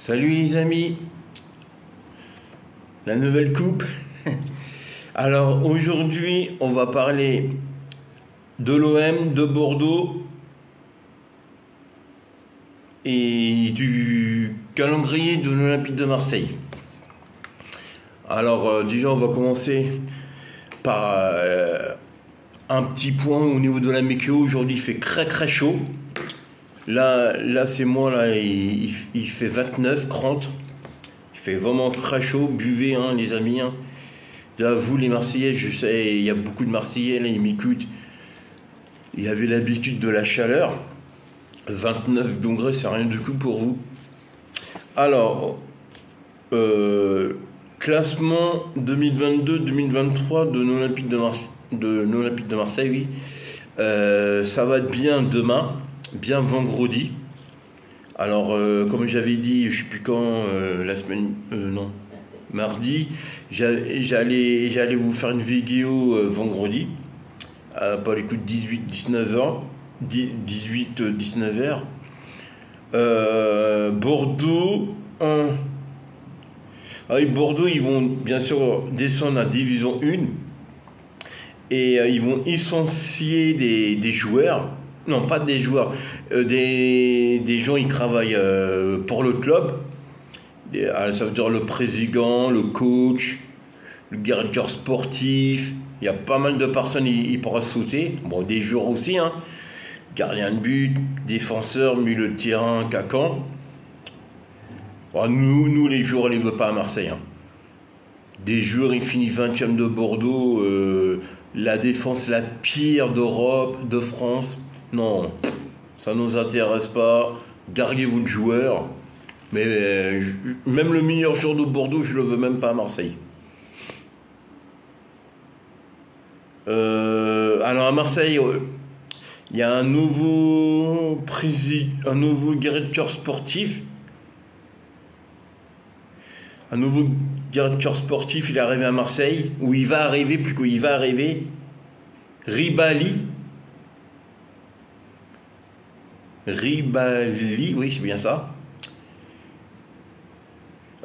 Salut les amis, la nouvelle coupe. Alors aujourd'hui, on va parler de l'OM, de Bordeaux et du calendrier de l'Olympique de Marseille. Alors déjà, on va commencer par un petit point au niveau de la météo. Aujourd'hui, il fait très chaud. Là c'est moi, là, il fait 29, 30. Il fait vraiment très chaud. Buvez, hein, les amis. Hein. Là, vous, les Marseillais, je sais, il y a beaucoup de Marseillais, là, ils m'écoutent. Ils avaient l'habitude de la chaleur. 29 degrés, c'est rien du tout pour vous. Alors, classement 2022-2023 de l'Olympique de Marseille, oui. Ça va être bien demain, bien vendredi. Alors, comme j'avais dit, je sais plus quand, la semaine, non, mardi, j'allais vous faire une vidéo vendredi, pas les coups de 18-19h, 18-19h. Bordeaux, ah oui, Bordeaux, ils vont bien sûr descendre à Division 1 et ils vont licencier des joueurs. Non, pas des joueurs, des gens qui travaillent pour le club. Ça veut dire le président, le coach, le directeur sportif. Il y a pas mal de personnes qui pourraient sauter. Bon, des joueurs aussi, hein. Gardien de but, défenseur, milieu de terrain, cacan. Bon, nous, les joueurs, on les veut pas à Marseille. Hein. Des joueurs, ils finissent 20e de Bordeaux. La défense la pire d'Europe, de France. Non, ça ne nous intéresse pas. Gardez-vous de joueurs. Mais même le meilleur joueur de Bordeaux, je ne le veux même pas à Marseille. Alors à Marseille, il y a un nouveau directeur sportif. Un nouveau directeur sportif, il est arrivé à Marseille, où il va arriver, plutôt il va arriver, Ribali, oui, c'est bien ça.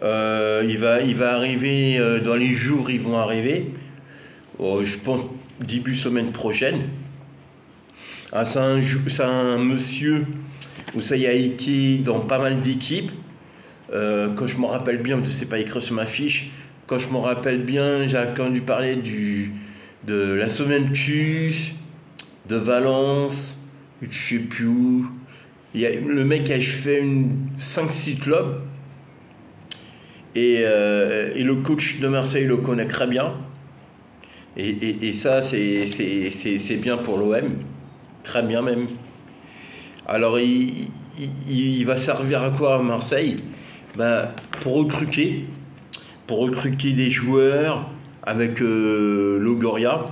Il va arriver dans les jours, ils vont arriver. Je pense début semaine prochaine. Ah, c'est un monsieur où ça y a été dans pas mal d'équipes. Quand je me rappelle bien, je ne sais pas écrire sur ma fiche. Quand je me rappelle bien, j'ai entendu parler de la Juventus, de Valence, je ne sais plus où. Le mec a fait 5-6 clubs. Et le coach de Marseille le connaît très bien. Et ça, c'est bien pour l'OM. Très bien même. Alors, il va servir à quoi à Marseille? Pour recruter des joueurs avec Logoria.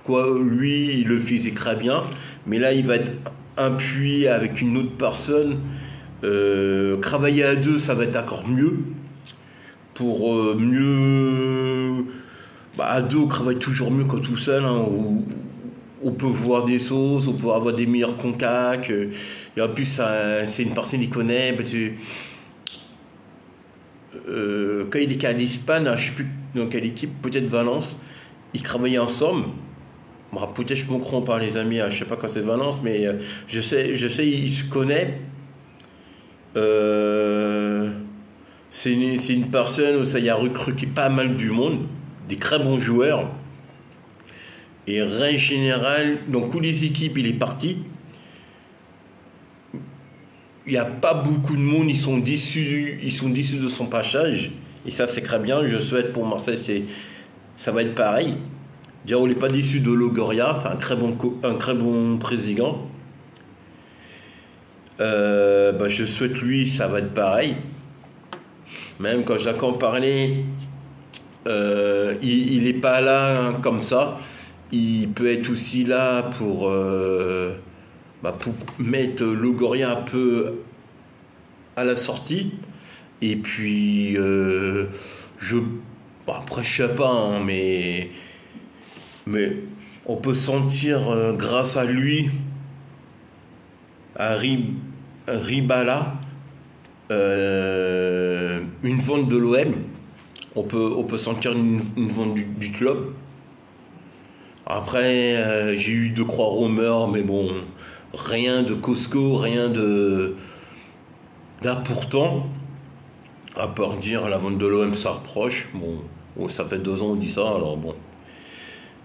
Lui, il le faisait très bien. Mais là, il va être appuyé avec une autre personne. Travailler à deux, ça va être encore mieux. Pour mieux... à deux, on travaille toujours mieux que tout seul. Hein, on peut voir des sauces, on peut avoir des meilleurs contacts. Et en plus, c'est une personne qui connaît. Quand il était à l'Espagne, je ne sais plus dans quelle équipe, peut-être Valence, ils travaillaient ensemble. Bon, peut-être je me trompe par les amis, je ne sais pas quand c'est Valence, mais je sais, ils se connaissent. C'est une personne où ça y a recruté pas mal du monde, des très bons joueurs. Et règle générale, dans toutes les équipes, il est parti. Il n'y a pas beaucoup de monde, ils sont déçus de son passage. Et ça, c'est très bien. Je souhaite pour Marseille, ça va être pareil. Déjà, on n'est pas déçu de Logoria, c'est un très bon président. Je souhaite lui, ça va être pareil. Même quand je l'entends parler, il n'est pas là hein, comme ça. Il peut être aussi là pour mettre Logoria un peu à la sortie. Et puis, après, je sais pas, hein, mais on peut sentir, grâce à lui, à Ribala, une vente de l'OM. On peut sentir une vente du club. Après, j'ai eu 2-3 rumeurs, mais bon, rien de Costco, rien d'important. À part dire la vente de l'OM s'approche. Bon, ça fait 2 ans on dit ça, alors bon.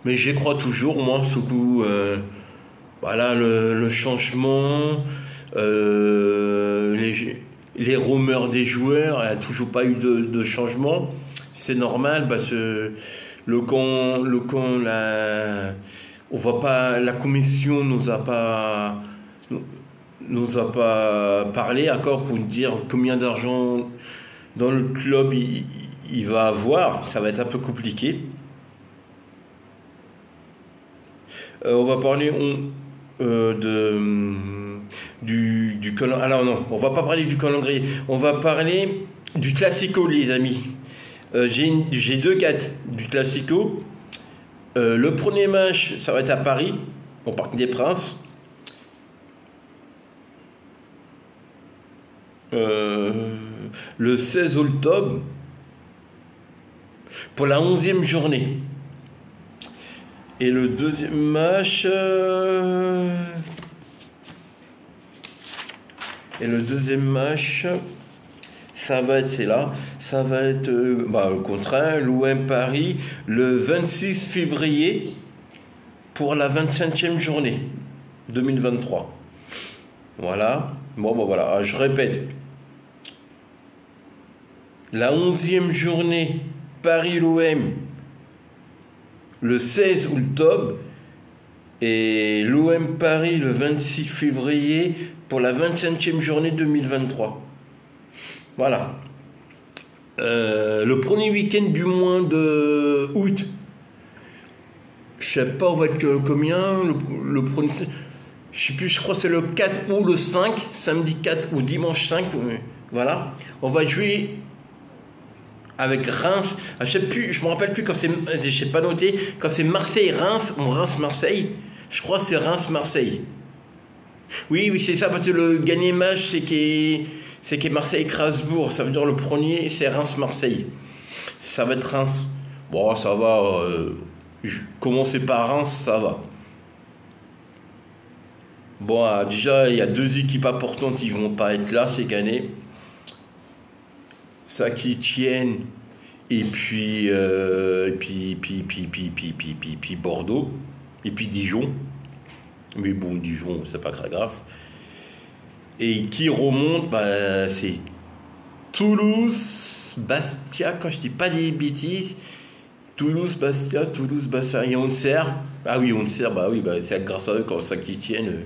Mais j'y crois toujours, moi, ce coup. Voilà, le changement, les rumeurs des joueurs, il n'y a toujours pas eu de changement. C'est normal parce que on voit pas, la commission nous a pas parlé, d'accord, pour dire combien d'argent dans le club il va avoir. Ça va être un peu compliqué. On va parler du calendrier. Alors non, on va pas parler du calendrier. On va parler du Classico, les amis. J'ai 2 dates du Classico. Le premier match, ça va être à Paris, au Parc des Princes. Le 16 octobre, pour la 11e journée. Et le deuxième match... ça va être, c'est là, ça va être le contraire, l'OM Paris, le 26 février pour la 25e journée 2023. Voilà. Bon, voilà, je répète. La 11e journée, Paris-l'OM, le 16 octobre, et l'OM Paris le 26 février pour la 25e journée 2023. Voilà. Le premier week-end du mois de août, je sais pas, on va être combien, le premier, je sais plus, je crois que c'est le 4 ou le 5, samedi 4 ou dimanche 5, voilà. On va jouer avec Reims, je sais plus, je me rappelle plus quand c'est, je sais pas noté, quand c'est Marseille-Reims, on Reims-Marseille, je crois que c'est Reims-Marseille. Oui, c'est ça, parce que le gagné match, c'est qu'est Marseille-Strasbourg, ça veut dire le premier, c'est Reims-Marseille. Ça va être Reims. Bon, ça va, commencer par Reims, ça va. Bon, déjà, il y a 2 équipes importantes qui vont pas être là cette année. Saint-Étienne et puis Bordeaux et puis Dijon. Mais bon, Dijon, c'est pas très grave. Et qui remonte, c'est Toulouse, Bastia, quand je dis pas des bêtises. Toulouse, Bastia et Auxerre. Ah oui, Auxerre, c'est grâce à eux quand Saint-Étienne.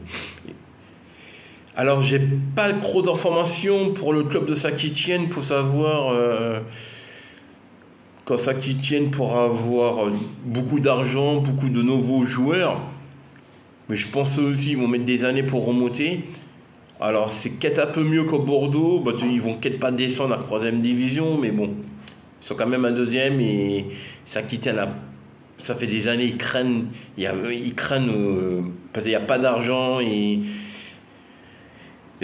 Alors, j'ai pas trop d'informations pour le club de Saint-Étienne pour savoir quand Saint-Étienne pourra avoir beaucoup d'argent, beaucoup de nouveaux joueurs. Mais je pense aussi qu'ils vont mettre des années pour remonter. Alors, c'est peut-être un peu mieux qu'au Bordeaux. Ils vont peut-être pas descendre à la 3e division, mais bon. Ils sont quand même à 2e et Saint-Étienne, ça fait des années, ils craignent parce qu'il n'y a pas d'argent et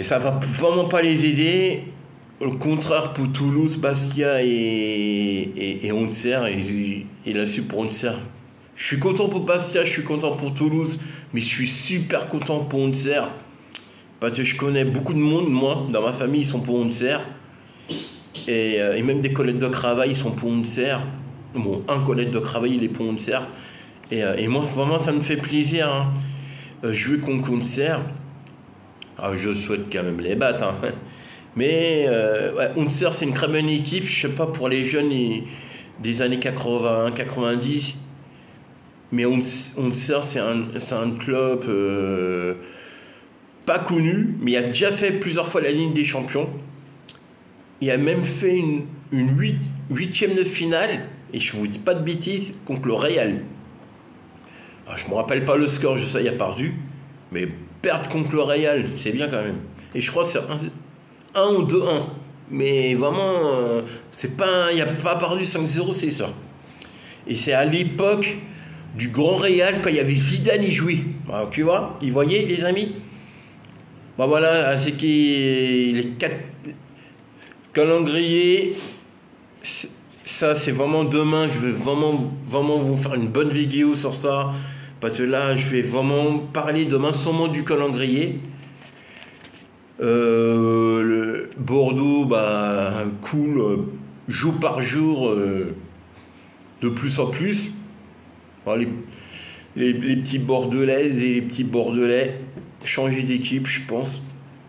ça va vraiment pas les aider. Au contraire pour Toulouse, Bastia et Auxerre, et là-dessus pour Auxerre. Je suis content pour Bastia, je suis content pour Toulouse, mais je suis super content pour Auxerre. Parce que je connais beaucoup de monde, moi, dans ma famille, ils sont pour Auxerre. Et même des collègues de travail, ils sont pour Auxerre. Bon, un collègue de travail, il est pour Auxerre. Et moi, vraiment, ça me fait plaisir. Jouer contre Auxerre. Alors, je souhaite quand même les battre. Mais Auxerre, c'est une très bonne équipe. Je sais pas, pour les jeunes des années 80, 90. Mais Auxerre, c'est un club pas connu, mais il a déjà fait plusieurs fois la Ligue des Champions. Il a même fait une 8e de finale, et je vous dis pas de bêtises, contre le Real. Alors, je me rappelle pas le score, je sais, il a perdu, mais perdre contre le Real, c'est bien quand même. Et je crois que c'est 1 ou 2-1. Mais vraiment, il n'a pas perdu 5-0, c'est ça. Et c'est à l'époque du Grand Real, quand il y avait Zidane y jouait. Alors, tu vois, vous voyez, les amis. Voilà, c'est Calendrier, ça c'est vraiment demain, je vais vraiment vous faire une bonne vidéo sur ça. Parce que là, je vais vraiment parler demain seulement du calendrier. Le Bordeaux, bah, cool, jour par jour, de plus en plus. Alors, les petits Bordelaises et les petits Bordelais, changer d'équipe, je pense.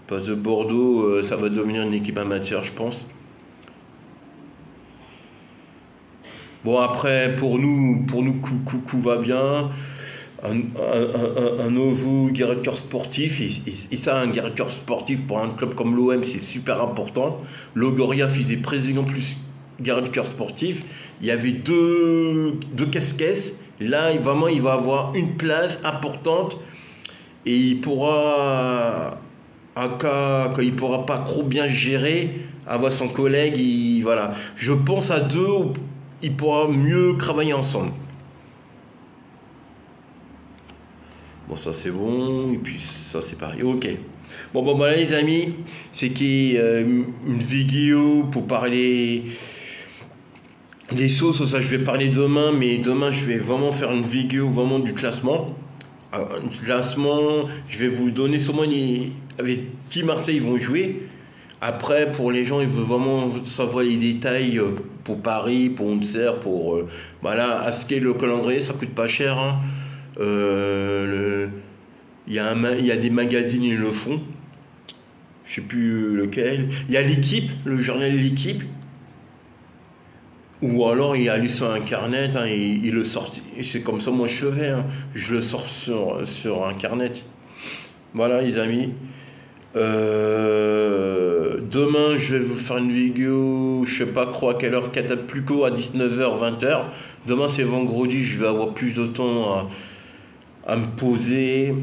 Parce que Bordeaux, ça va devenir une équipe amateur, je pense. Bon, après, pour nous, coup va bien. Un nouveau directeur sportif, et ça, un directeur sportif pour un club comme l'OM, c'est super important. Logoria faisait président plus directeur sportif. Il y avait deux casquettes. Là, vraiment, il va avoir une place importante et il pourra, quand il pourra pas trop bien gérer, avoir son collègue, voilà. Je pense à deux, il pourra mieux travailler ensemble. Bon, ça c'est bon, et puis ça c'est pareil. Ok. Bon, voilà les amis, c'est une vidéo pour parler des sauces. Ça, je vais parler demain, mais demain je vais vraiment faire une vidéo vraiment du classement. Un classement, je vais vous donner sûrement avec qui Marseille vont jouer. Après, pour les gens, ils veulent vraiment savoir les détails pour Paris, pour Auxerre, pour voilà, à ce qu'est le calendrier, ça coûte pas cher. Hein. Il y a des magazines, ils le font. Je sais plus lequel. Il y a l'équipe, le journal L'équipe. Ou alors il a lu sur Internet, hein, il le sort. C'est comme ça moi je fais. Hein. Je le sors sur Internet. Voilà les amis. Demain je vais vous faire une vidéo, je sais pas trop à quelle heure, plus tôt à 19h, 20h. Demain c'est vendredi, je vais avoir plus de temps à me poser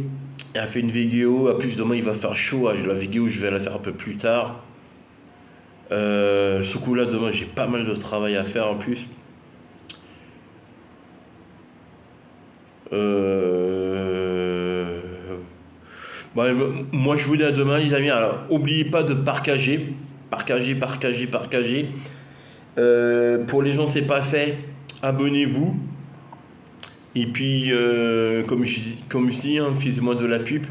et à faire une vidéo. En plus demain il va faire chaud, la vidéo je vais la faire un peu plus tard. Ce coup là demain j'ai pas mal de travail à faire en plus. Bah, moi je vous dis à demain les amis. Alors oubliez pas de partager. Pour les gens c'est pas fait, abonnez-vous. Et puis, comme je dis, hein, fais-moi de la pub.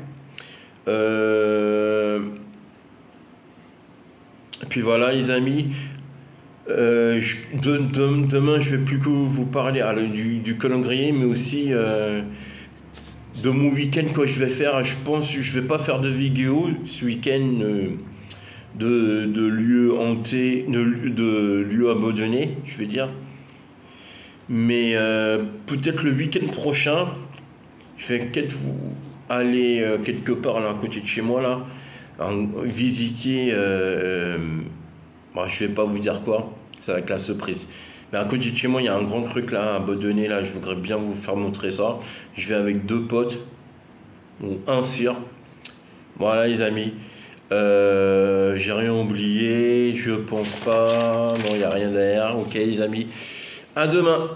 Et puis voilà, les amis. Demain, je vais plus que vous parler du calendrier, mais aussi de mon week-end que je vais faire. Je pense que je vais pas faire de vidéo ce week-end de lieux hantés, de lieux abandonnés, je vais dire. Mais peut-être le week-end prochain, je vais peut-être aller quelque part là, à côté de chez moi, là, visiter. Bon, je vais pas vous dire quoi, ça va être la surprise. Mais à côté de chez moi, il y a un grand truc là, abandonné là, je voudrais bien vous faire montrer ça. Je vais avec 2 potes, ou un sire. Voilà les amis. J'ai rien oublié, je pense pas. Non, il n'y a rien derrière. Ok les amis. À demain.